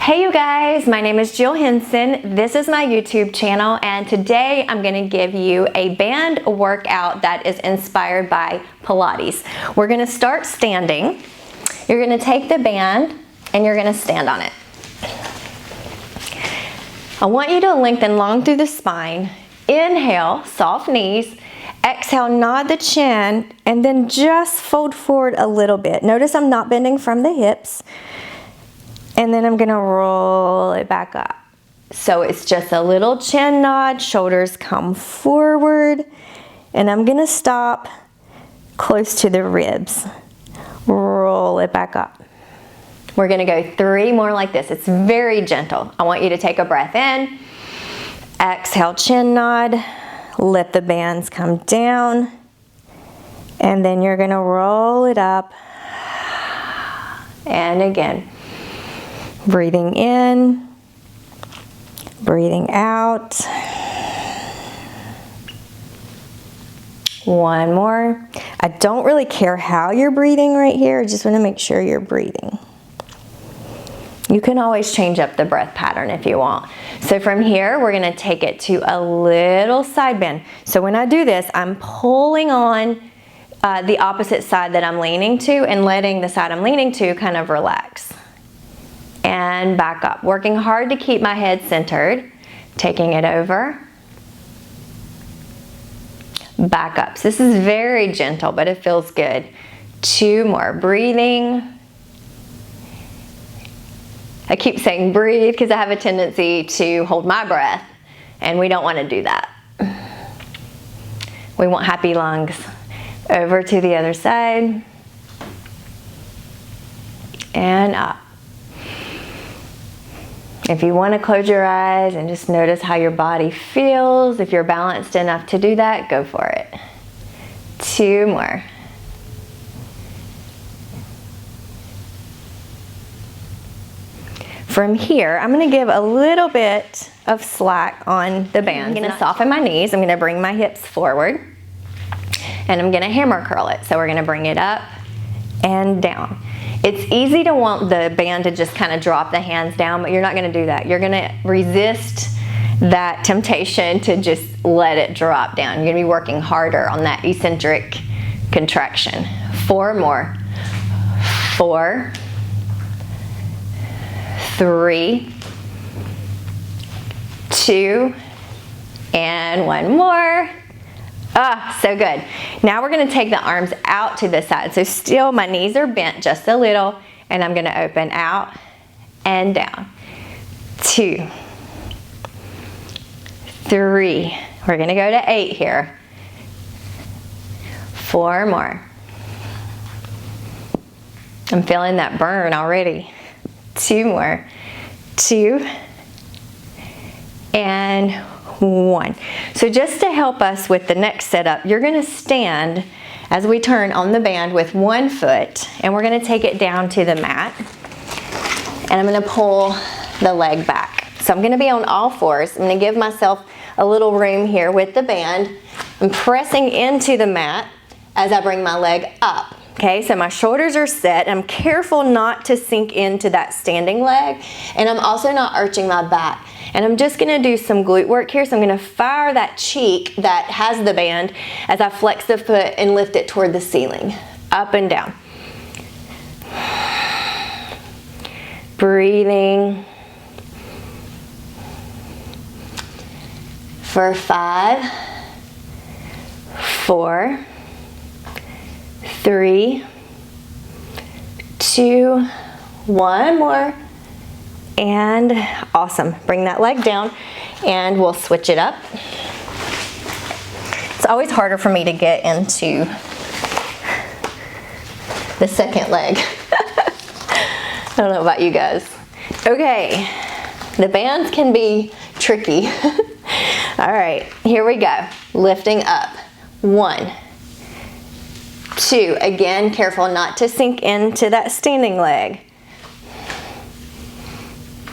Hey you guys, my name is Jill Henson. This is my YouTube channel, and today I'm going to give you a band workout that is inspired by Pilates. We're going to start standing. You're going to take the band and you're going to stand on it. I want you to lengthen long through the spine. Inhale, soft knees. Exhale, nod the chin, and then just fold forward a little bit. Notice I'm not bending from the hips. And then I'm gonna roll it back up. So it's just a little chin nod, shoulders come forward, and I'm gonna stop close to the ribs. Roll it back up. We're gonna go 3 more like this. It's very gentle. I want you to take a breath in. Exhale, chin nod. Let the bands come down. And then you're gonna roll it up. And again. Breathing in, breathing out. One more. I don't really care how you're breathing right here. I just want to make sure you're breathing. You can always change up the breath pattern if you want. So from here, we're going to take it to a little side bend. So when I do this, I'm pulling on the opposite side that I'm leaning to and letting the side I'm leaning to kind of relax. And back up, working hard to keep my head centered, taking it over, back up. So this is very gentle, but it feels good. 2 more, breathing. I keep saying breathe because I have a tendency to hold my breath, and we don't want to do that. We want happy lungs. Over to the other side, and up. If you want to close your eyes and just notice how your body feels, if you're balanced enough to do that, go for it. 2 more. From here, I'm going to give a little bit of slack on the band. I'm going to soften my knees. I'm going to bring my hips forward, and I'm going to hammer curl it. So we're going to bring it up and down. It's easy to want the band to just kind of drop the hands down, but you're not going to do that. You're going to resist that temptation to just let it drop down. You're going to be working harder on that eccentric contraction. 4 more. 4, 3, 2, and 1 more. Ah, so good. Now we're going to take the arms out to the side. So still my knees are bent just a little, and I'm going to open out and down. 2, 3. We're going to go to 8 here. 4 more. I'm feeling that burn already. 2 more. 2 and 1. So just to help us with the next setup, you're going to stand as we turn on the band with 1 foot, and we're going to take it down to the mat, and I'm going to pull the leg back. So I'm going to be on all 4s. I'm going to give myself a little room here with the band. I'm pressing into the mat as I bring my leg up. Okay, so my shoulders are set. I'm careful not to sink into that standing leg, and I'm also not arching my back. And I'm just gonna do some glute work here. So I'm gonna fire that cheek that has the band as I flex the foot and lift it toward the ceiling, up and down. Breathing. For 5, 4, 3, 2, 1 more, and awesome. Bring that leg down, and we'll switch it up. It's always harder for me to get into the second leg. I don't know about you guys. Okay, the bands can be tricky. All right, here we go. Lifting up. 1, 2, again, careful not to sink into that standing leg.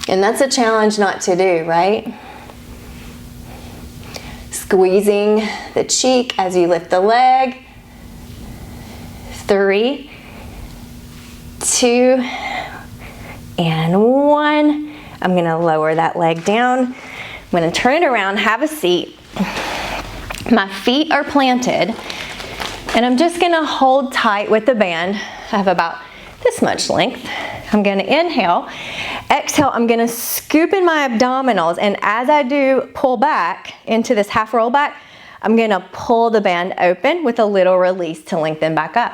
And that's a challenge not to do, right? Squeezing the cheek as you lift the leg. 3, 2, and 1. I'm gonna lower that leg down. I'm gonna turn it around, have a seat. My feet are planted, and I'm just gonna hold tight with the band. I have about this much length. I'm gonna inhale. Exhale, I'm gonna scoop in my abdominals, and as I do pull back into this half roll back, I'm gonna pull the band open with a little release to lengthen back up.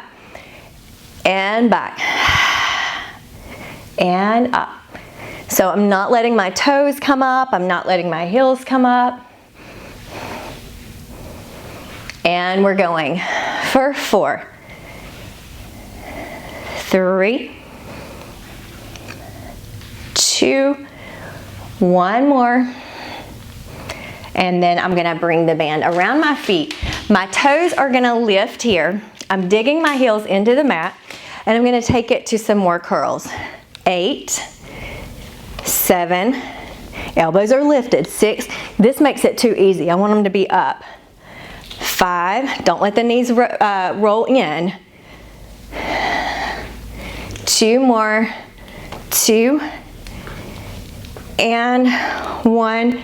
And back. And up. So I'm not letting my toes come up, I'm not letting my heels come up. And we're going for 4, 3, 2, 1 more. And then I'm gonna bring the band around my feet. My toes are gonna lift here. I'm digging my heels into the mat, and I'm gonna take it to some more curls. 8, 7, elbows are lifted. 6, this makes it too easy. I want them to be up. 5, don't let the knees roll in. 2 more, 2, and 1,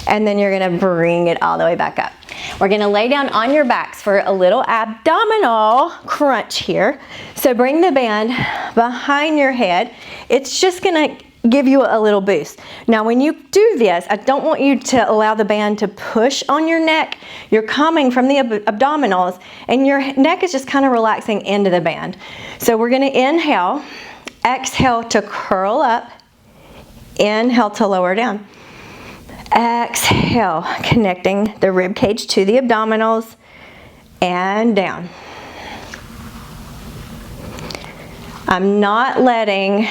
and then you're gonna bring it all the way back up. We're gonna lay down on your backs for a little abdominal crunch here. So bring the band behind your head. It's just gonna give you a little boost. Now when you do this, I don't want you to allow the band to push on your neck. You're coming from the abdominals, and your neck is just kind of relaxing into the band. So we're gonna inhale, exhale to curl up, inhale to lower down. Exhale, connecting the rib cage to the abdominals, and down. I'm not letting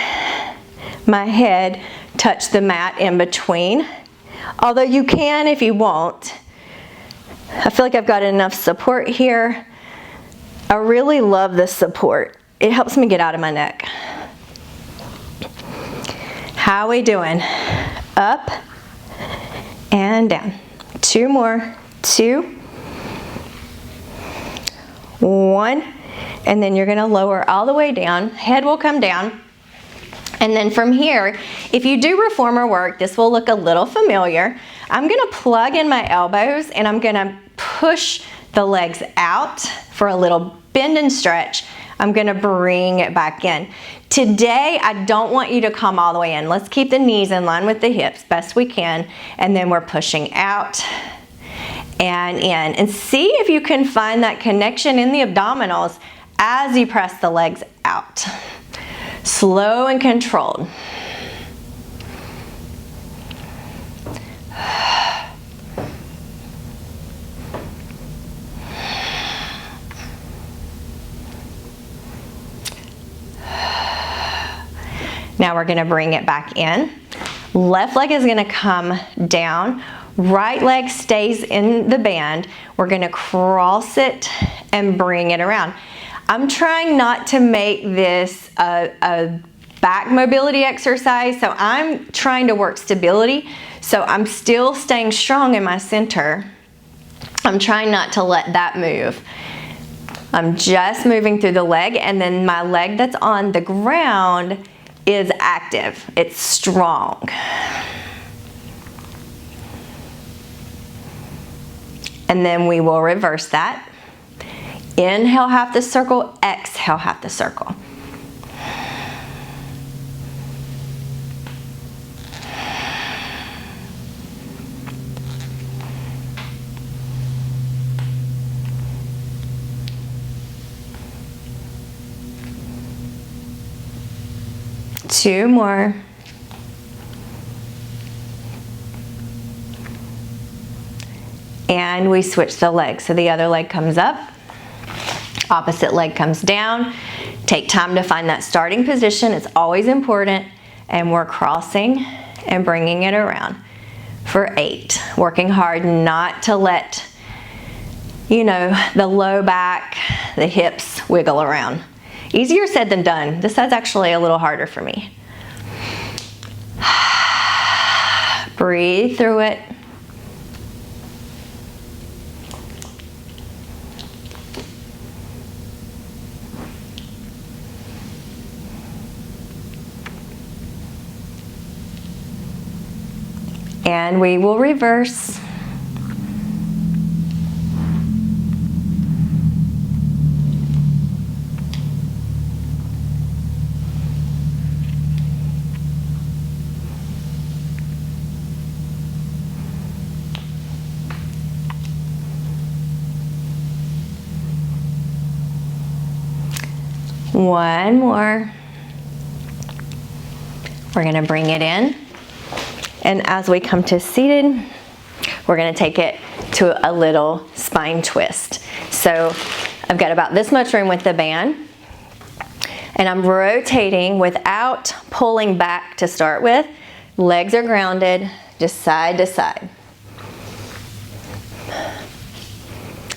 my head touch the mat in between, although you can if you want. I feel like I've got enough support here. I really love this support. It helps me get out of my neck. How are we doing? Up and down. 2 more. 2, 1, and then you're gonna lower all the way down. Head will come down. And then from here, if you do reformer work, this will look a little familiar. I'm gonna plug in my elbows, and I'm gonna push the legs out for a little bend and stretch. I'm gonna bring it back in. Today, I don't want you to come all the way in. Let's keep the knees in line with the hips best we can, and then we're pushing out and in. And see if you can find that connection in the abdominals as you press the legs out. Slow and controlled. Now we're gonna bring it back in. Left leg is gonna come down. Right leg stays in the band. We're gonna cross it and bring it around. I'm trying not to make this a back mobility exercise, so I'm trying to work stability. So I'm still staying strong in my center. I'm trying not to let that move. I'm just moving through the leg, and then my leg that's on the ground is active. It's strong. And then we will reverse that. Inhale half the circle, exhale half the circle. Two more. And we switch the legs. So the other leg comes up, opposite leg comes down. Take time to find that starting position. It's always important. And we're crossing and bringing it around for 8. Working hard not to let, the low back, the hips wiggle around. Easier said than done. This side's actually a little harder for me. Breathe through it. And we will reverse. One more. We're gonna bring it in. And as we come to seated, we're gonna take it to a little spine twist. So I've got about this much room with the band, and I'm rotating without pulling back to start with. Legs are grounded, just side to side.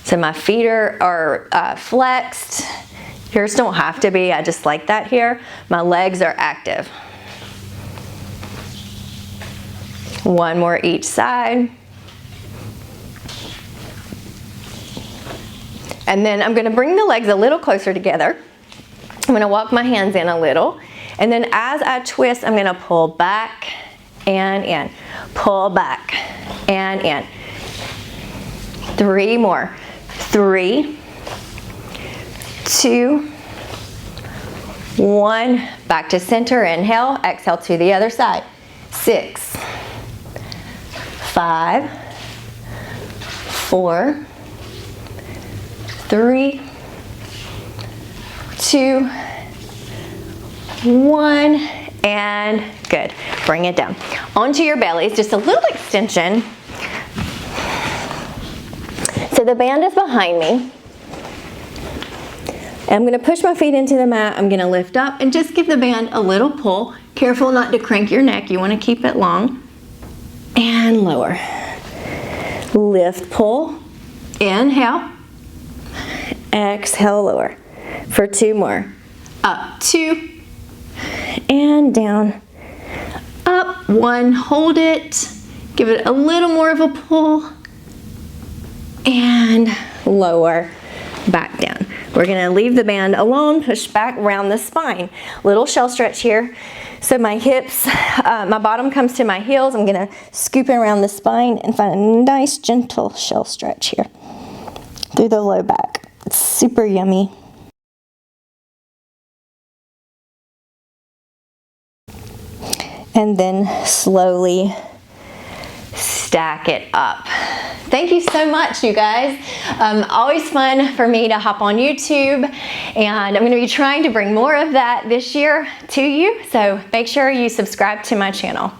So my feet are flexed. Yours don't have to be, I just like that here. My legs are active. One more each side. And then I'm gonna bring the legs a little closer together. I'm gonna walk my hands in a little. And then as I twist, I'm gonna pull back and in. Pull back and in. 3 more. 3, 2, 1. Back to center, inhale, exhale to the other side. 6, 5, 4, 3, 2, 1, and good. Bring it down. Onto your bellies, just a little extension. So the band is behind me. I'm gonna push my feet into the mat. I'm gonna lift up and just give the band a little pull. Careful not to crank your neck. You wanna keep it long. And lower. Lift, pull. Inhale. Exhale, lower. For 2 more. Up, 2. And down. Up, 1. Hold it. Give it a little more of a pull. And lower. Back down. We're gonna leave the band alone, push back around the spine. Little shell stretch here. So my hips, my bottom comes to my heels. I'm gonna scoop around the spine and find a nice gentle shell stretch here through the low back. It's super yummy. And then slowly stack it up. Thank you so much, you guys. Always fun for me to hop on YouTube, and I'm going to be trying to bring more of that this year to you, so make sure you subscribe to my channel.